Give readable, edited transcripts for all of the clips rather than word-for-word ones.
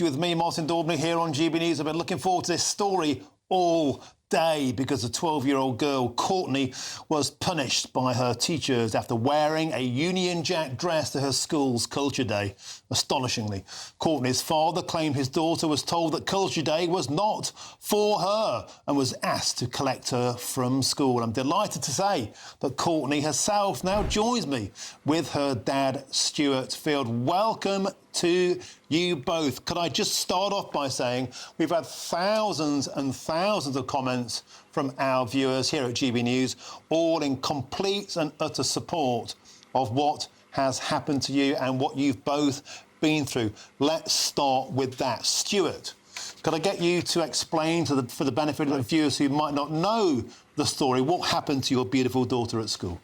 With me, Martin Daubney, here on GB News. I've been looking forward to this story all day because a 12-year-old girl, Courtney, was punished by her teachers after wearing a Union Jack dress to her school's Culture Day. Astonishingly, Courtney's father claimed his daughter was told that Culture Day was not for her and was asked to collect her from school. I'm delighted to say that Courtney herself now joins me with her dad, Stuart Field. Welcome to you both. Could I just start off by saying we've had thousands and thousands of comments from our viewers here at GB News, all in complete and utter support of what has happened to you and what you've both been through. Let's start with that. Stuart, could I get you to explain for the benefit of the viewers who might not know the story, what happened to your beautiful daughter at school?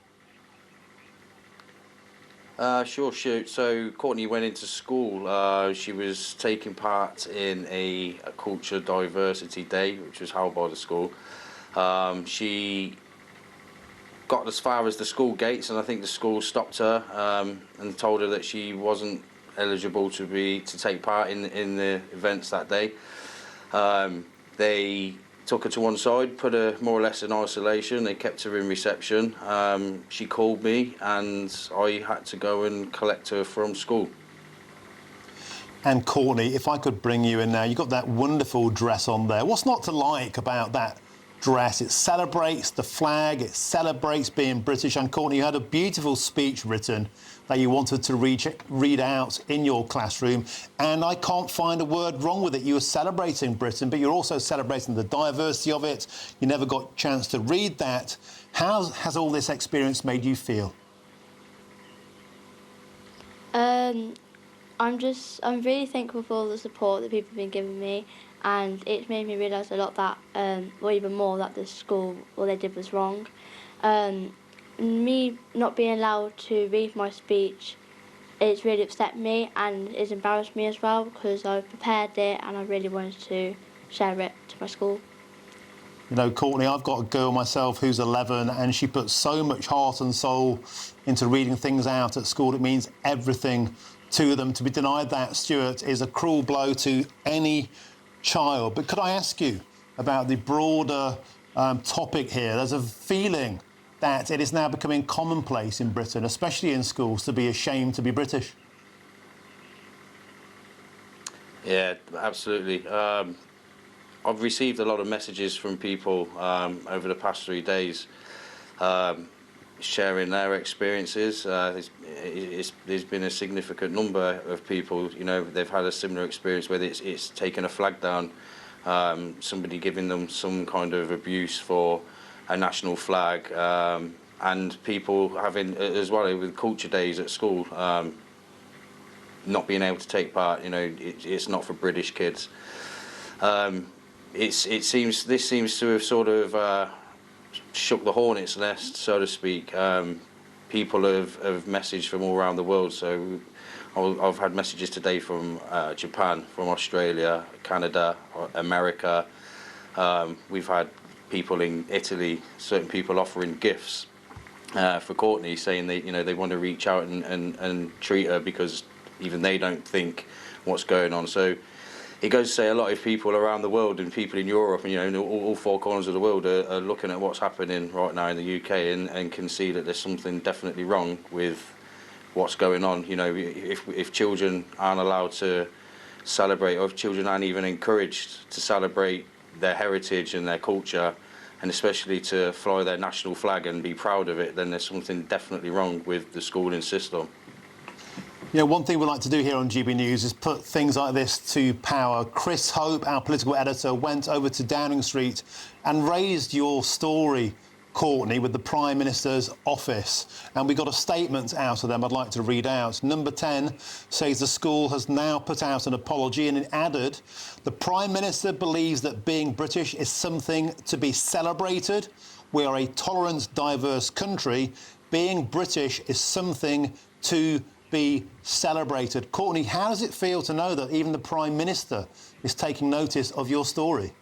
Sure, shoot. So Courtney went into school. She was taking part in a culture diversity day, which was held by the school. She got as far as the school gates, and I think the school stopped her and told her that she wasn't eligible to take part in the events that day. They took her to one side, put her more or less in isolation. They kept her in reception. She called me and I had to go and collect her from school. And Courtney, if I could bring you in now, you've got that wonderful dress on there. What's not to like about that dress? It celebrates the flag, it celebrates being British. And Courtney, you had a beautiful speech written that you wanted to read out in your classroom, and I can't find a word wrong with it. You were celebrating Britain, but you're also celebrating the diversity of it. You never got a chance to read that. How has all this experience made you feel? I'm really thankful for all the support that people have been giving me, and it's made me realise a lot that, or even more, that the school, what they did was wrong. Me not being allowed to read my speech, it's really upset me and it's embarrassed me as well, because I've prepared it and I really wanted to share it to my school. You know, Courtney, I've got a girl myself who's 11 and she puts so much heart and soul into reading things out at school. It means everything to them. To be denied that, Stuart, is a cruel blow to any child. But could I ask you about the broader topic here? There's a feeling that it is now becoming commonplace in Britain, especially in schools, to be ashamed to be British. Yeah, absolutely. I've received a lot of messages from people over the past 3 days sharing their experiences. There's been a significant number of people, you know, they've had a similar experience, whether it's taken a flag down, somebody giving them some kind of abuse for a national flag, and people having, as well with culture days at school, not being able to take part. You know, it's not for British kids. This seems to have sort of shook the hornet's nest, so to speak. People have messaged from all around the world. So I've had messages today from Japan, from Australia, Canada, America. We've had people in Italy, certain people offering gifts for Courtney, saying they want to reach out and treat her because even they don't think what's going on. So it goes to say a lot of people around the world and people in Europe and in all four corners of the world are looking at what's happening right now in the UK and can see that there's something definitely wrong with what's going on. You know, if children aren't allowed to celebrate, or if children aren't even encouraged to celebrate their heritage and their culture, and especially to fly their national flag and be proud of it, then there's something definitely wrong with the schooling system. You know, one thing we like to do here on GB News is put things like this to power. Chris Hope, our political editor, went over to Downing Street and raised your story, Courtney, with the Prime Minister's office. And we got a statement out of them I'd like to read out. Number 10 says the school has now put out an apology, and it added, the Prime Minister believes that being British is something to be celebrated. We are a tolerant, diverse country. Being British is something to be celebrated. Courtney, how does it feel to know that even the Prime Minister is taking notice of your story?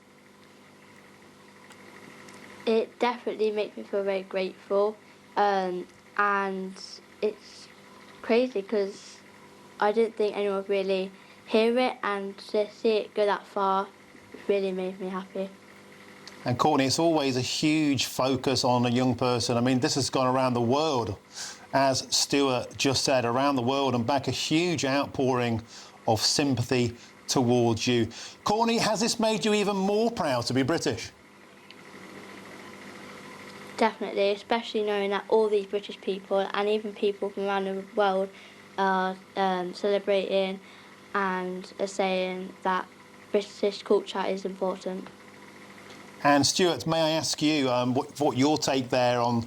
It definitely makes me feel very grateful, and it's crazy because I didn't think anyone would really hear it and to see it go that far really made me happy. And Courtney, it's always a huge focus on a young person. I mean, this has gone around the world, as Stuart just said, around the world and back, a huge outpouring of sympathy towards you. Courtney, has this made you even more proud to be British? Definitely, especially knowing that all these British people and even people from around the world are celebrating and are saying that British culture is important. And Stuart, may I ask you what your take there on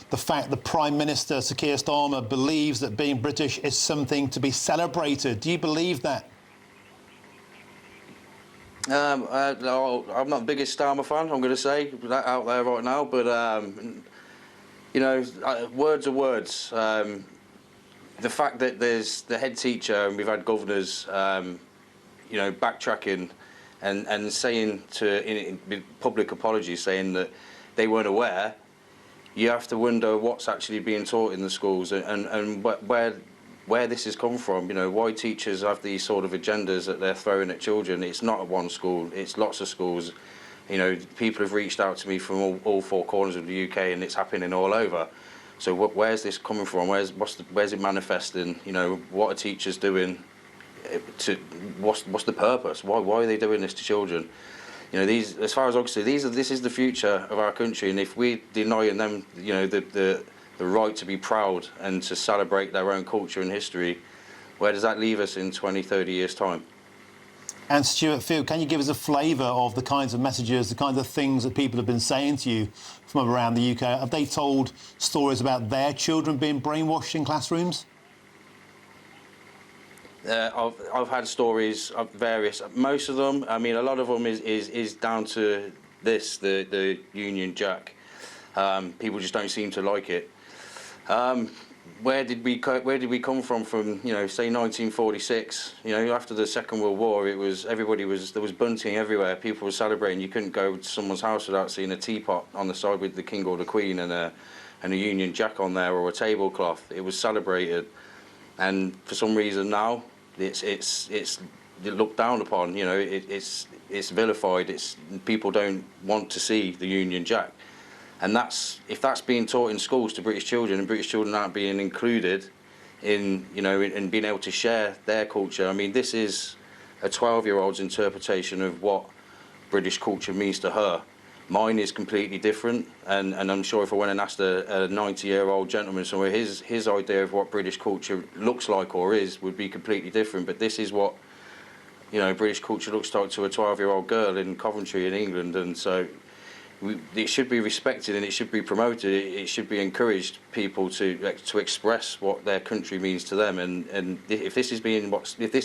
the fact the Prime Minister, Sir Keir Starmer, believes that being British is something to be celebrated? Do you believe that? I'm not the biggest Starmer fan, I'm going to say that out there right now, but you know, words are words. The fact that there's the head teacher and we've had governors, you know, backtracking and saying in public apologies, saying that they weren't aware, you have to wonder what's actually being taught in the schools and where this has come from. You know, why teachers have these sort of agendas that they're throwing at children. It's not at one school, it's lots of schools. You know, people have reached out to me from all four corners of the UK, and it's happening all over. So where's this coming from? Where's it manifesting? You know, what are teachers doing? What's the purpose? Why are they doing this to children? You know, these, as far as I'm concerned, this is the future of our country, and if we're denying them, you know, the right to be proud and to celebrate their own culture and history, where does that leave us in 20, 30 years' time? And Stuart Field, can you give us a flavour of the kinds of messages, the kinds of things that people have been saying to you from around the UK? Have they told stories about their children being brainwashed in classrooms? I've had stories of various. Most of them, I mean, a lot of them is down to this, the Union Jack. People just don't seem to like it. Where did we come from? From, you know, say 1946. You know, after the Second World War, there was bunting everywhere. People were celebrating. You couldn't go to someone's house without seeing a teapot on the side with the King or the Queen and a Union Jack on there, or a tablecloth. It was celebrated, and for some reason now it's looked down upon. You know, it's vilified. People don't want to see the Union Jack. And if that's being taught in schools to British children, and British children aren't being included in, you know, in being able to share their culture. I mean, this is a 12-year-old's interpretation of what British culture means to her. Mine is completely different, and I'm sure if I went and asked a 90-year-old gentleman somewhere, his idea of what British culture looks like or is would be completely different. But this is what, you know, British culture looks like to a 12-year-old girl in Coventry in England, and so it should be respected and it should be promoted. It should be encouraged, people to express what their country means to them. And if this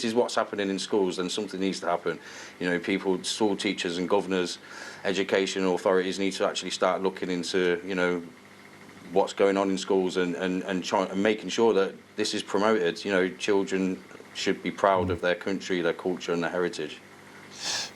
is what's happening in schools, then something needs to happen. You know, people, school teachers and governors, education authorities need to actually start looking into, you know, what's going on in schools and making sure that this is promoted. You know, children should be proud of their country, their culture, and their heritage.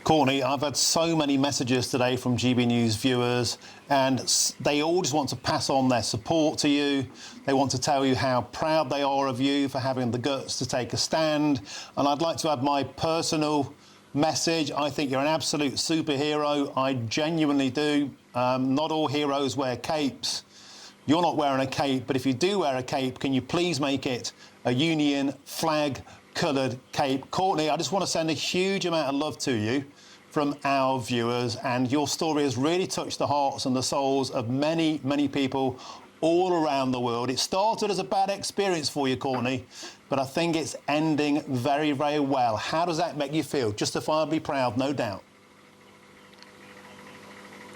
Courtney, I've had so many messages today from GB News viewers, and they all just want to pass on their support to you. They want to tell you how proud they are of you for having the guts to take a stand. And I'd like to add my personal message. I think you're an absolute superhero. I genuinely do. Not all heroes wear capes. You're not wearing a cape, but if you do wear a cape, can you please make it a Union flag coloured cape? Courtney, I just want to send a huge amount of love to you from our viewers, and your story has really touched the hearts and the souls of many, many people all around the world. It started as a bad experience for you, Courtney, but I think it's ending very, very well. How does that make you feel? Justifiably proud, no doubt.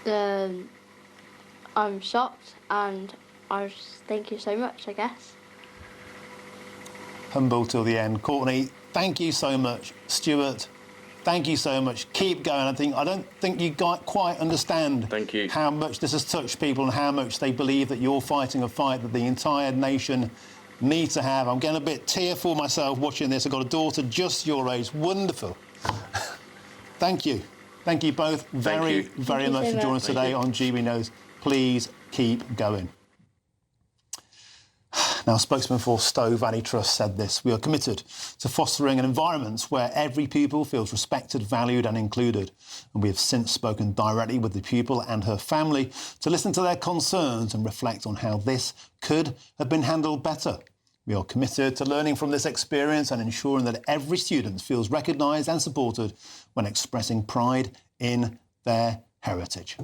I'm shocked, and I just thank you so much, I guess. Humble till the end. Courtney, thank you so much. Stuart, thank you so much. Keep going. I don't think you quite understand Thank you. How much this has touched people and how much they believe that you're fighting a fight that the entire nation needs to have. I'm getting a bit tearful myself watching this. I've got a daughter just your age. Wonderful. Thank you. Thank you both very much for joining us today on GB News. Please keep going. Now, a spokesman for Stowe Valley Trust said this: "We are committed to fostering an environment where every pupil feels respected, valued and included. And we have since spoken directly with the pupil and her family to listen to their concerns and reflect on how this could have been handled better. We are committed to learning from this experience and ensuring that every student feels recognised and supported when expressing pride in their heritage."